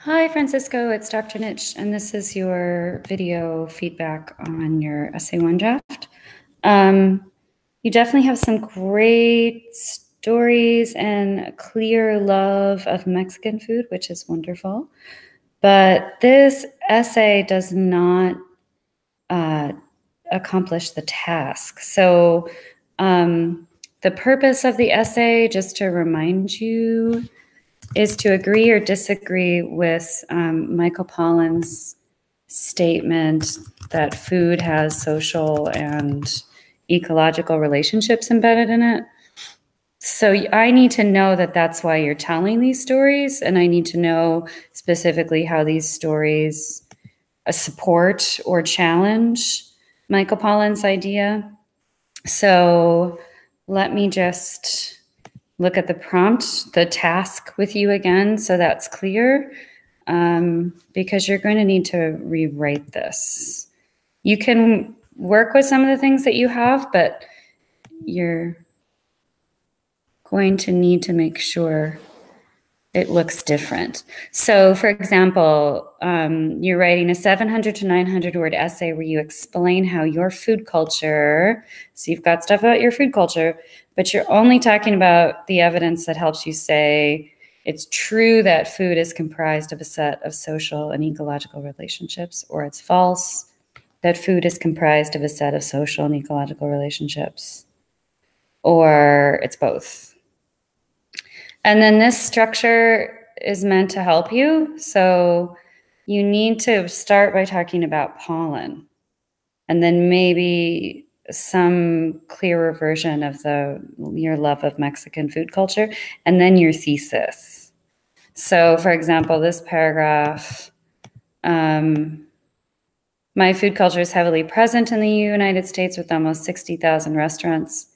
Hi, Francisco. It's Dr. Nitsch, and this is your video feedback on your Essay One draft. You definitely have some great stories and a clear love of Mexican food, which is wonderful. But this essay does not accomplish the task. So the purpose of the essay, just to remind you, is to agree or disagree with Michael Pollan's statement that food has social and ecological relationships embedded in it. So I need to know that that's why you're telling these stories, and I need to know specifically how these stories support or challenge Michael Pollan's idea. So let me just look at the prompt, the task with you again, so that's clear, because you're going to need to rewrite this. You can work with some of the things that you have, but you're going to need to make sure it looks different. So for example, you're writing a 700 to 900 word essay where you explain how your food culture, so you've got stuff about your food culture, but you're only talking about the evidence that helps you say it's true that food is comprised of a set of social and ecological relationships, or it's false that food is comprised of a set of social and ecological relationships, or it's both. And then this structure is meant to help you. So you need to start by talking about Pollan, and then maybe some clearer version of your love of Mexican food culture, and then your thesis. So for example, this paragraph, my food culture is heavily present in the United States with almost 60,000 restaurants.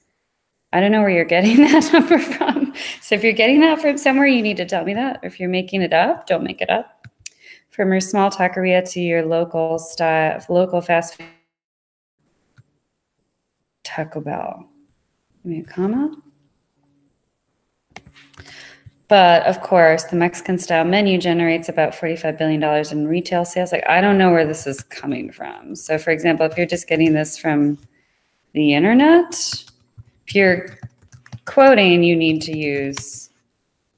I don't know where you're getting that number from. So if you're getting that from somewhere, you need to tell me that. If you're making it up, don't make it up. From your small taqueria to your local fast food, Taco Bell. Give me a comma. But of course, the Mexican style menu generates about $45 billion in retail sales. Like, I don't know where this is coming from. So for example, if you're just getting this from the internet, if you're quoting, you need to use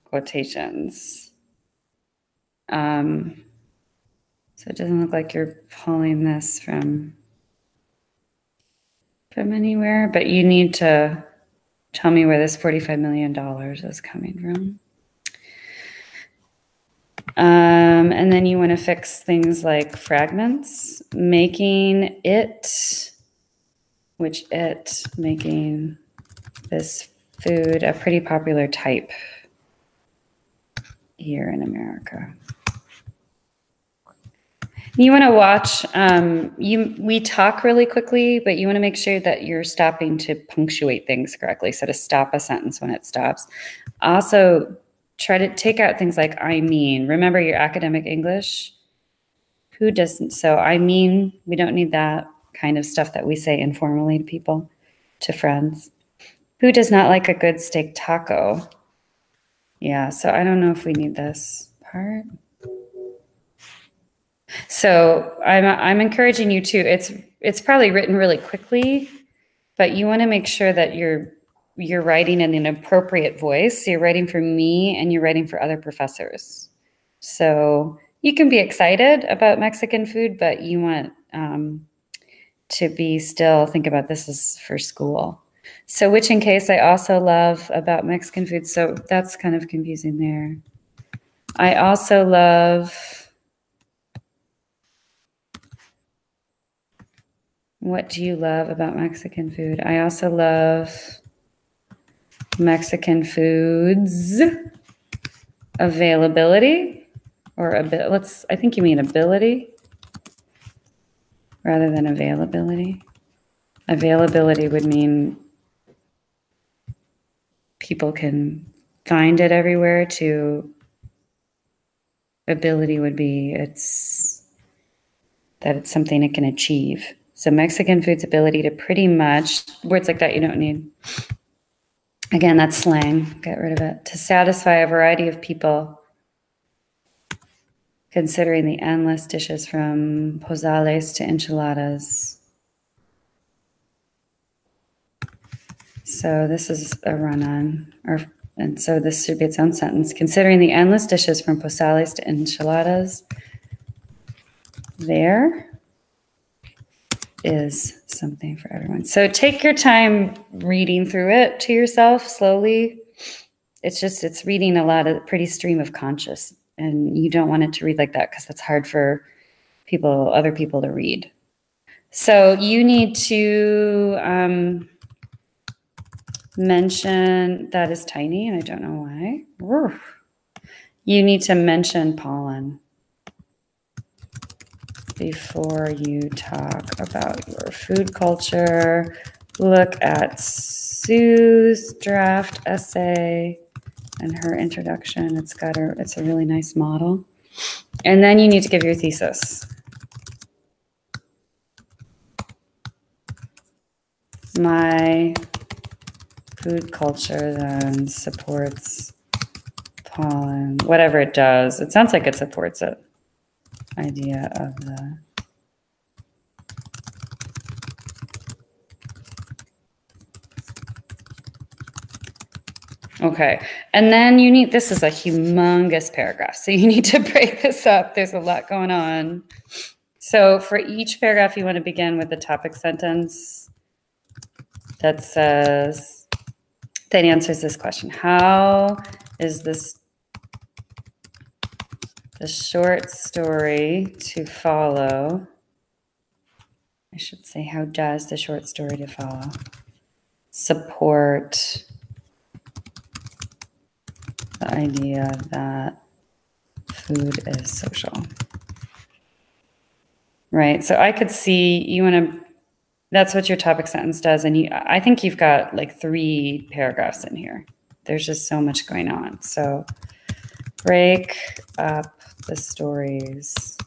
quotations. So it doesn't look like you're pulling this from anywhere, but you need to tell me where this $45 million is coming from. And then you want to fix things like fragments, making this food a pretty popular type here in America. You want to watch, we talk really quickly, but you want to make sure that you're stopping to punctuate things correctly. So to stop a sentence when it stops. Also, try to take out things like I mean. Remember your academic English? Who doesn't? So I mean, we don't need that kind of stuff that we say informally to people, to friends. Who does not like a good steak taco? Yeah, so I don't know if we need this part. So I'm encouraging you to, it's probably written really quickly, but you want to make sure that you're writing in an appropriate voice. So you're writing for me and you're writing for other professors. So you can be excited about Mexican food, but you want to be still think about this is for school. So which in case I also love about Mexican food. So that's kind of confusing there. I also love, what do you love about Mexican food? I also love Mexican foods availability, or I think you mean ability rather than availability. Availability would mean people can find it everywhere. To ability would be it's something it can achieve. So Mexican food's ability to pretty much, words like that you don't need. Again, that's slang, get rid of it. To satisfy a variety of people considering the endless dishes from pozales to enchiladas. So this is a run-on, and so this should be its own sentence. Considering the endless dishes from pozales to enchiladas, there is something for everyone. So take your time reading through it to yourself slowly. It's reading a lot of pretty stream of conscious, and you don't want it to read like that because that's hard for other people to read. So you need to mention, that is tiny, and I don't know why. You need to mention pollen before you talk about your food culture. Look at Sue's draft essay and her introduction. It's a really nice model. And then you need to give your thesis. My food culture then supports pollen, whatever it does. It sounds like it supports it. Idea of the okay. And then you need, this is a humongous paragraph, so you need to break this up. There's a lot going on. So for each paragraph, you want to begin with the topic sentence that says, that answers this question. How is this the short story to follow? I should say, how does the short story to follow support the idea that food is social? Right. So I could see you want to, that's what your topic sentence does. And I think you've got like 3 paragraphs in here. There's just so much going on. So break up the stories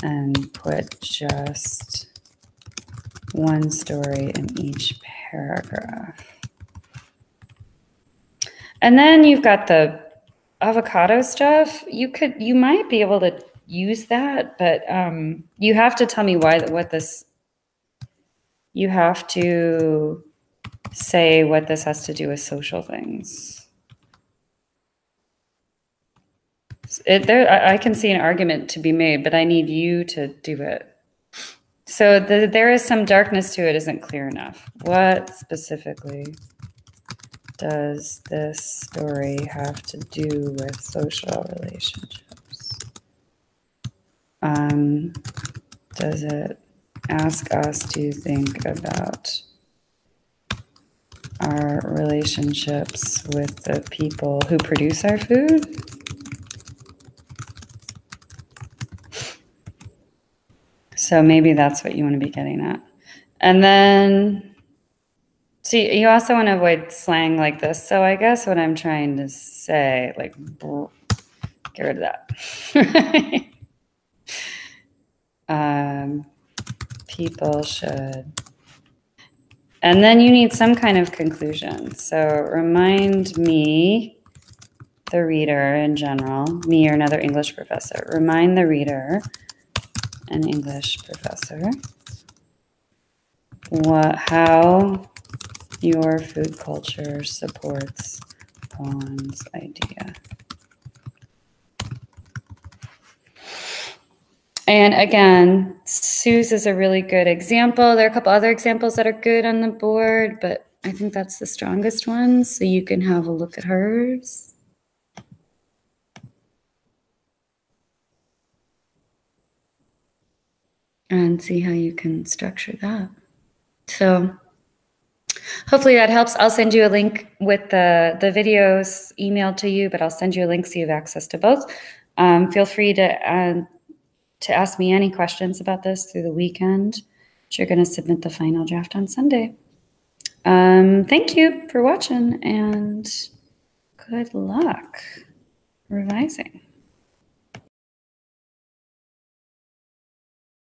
and put just one story in each paragraph. And then you've got the avocado stuff. You might be able to use that, but you have to tell me you have to say what this has to do with social things. I can see an argument to be made, but I need you to do it. So there is some darkness to it, isn't clear enough. What specifically does this story have to do with social relationships? Does it ask us to think about our relationships with the people who produce our food? So maybe that's what you want to be getting at. And then, see, you also want to avoid slang like this. So I guess what I'm trying to say, like, get rid of that. People should. And then you need some kind of conclusion. So remind me, the reader in general, me or another English professor, remind the reader, an English professor, how your food culture supports Pollen's idea. And again, Sue's is a really good example. There are a couple other examples that are good on the board, but I think that's the strongest one, so you can have a look at hers. And see how you can structure that. So hopefully that helps. I'll send you a link with the videos emailed to you, but I'll send you a link so you have access to both. Feel free to ask me any questions about this through the weekend. You're going to submit the final draft on Sunday. Thank you for watching, and good luck revising.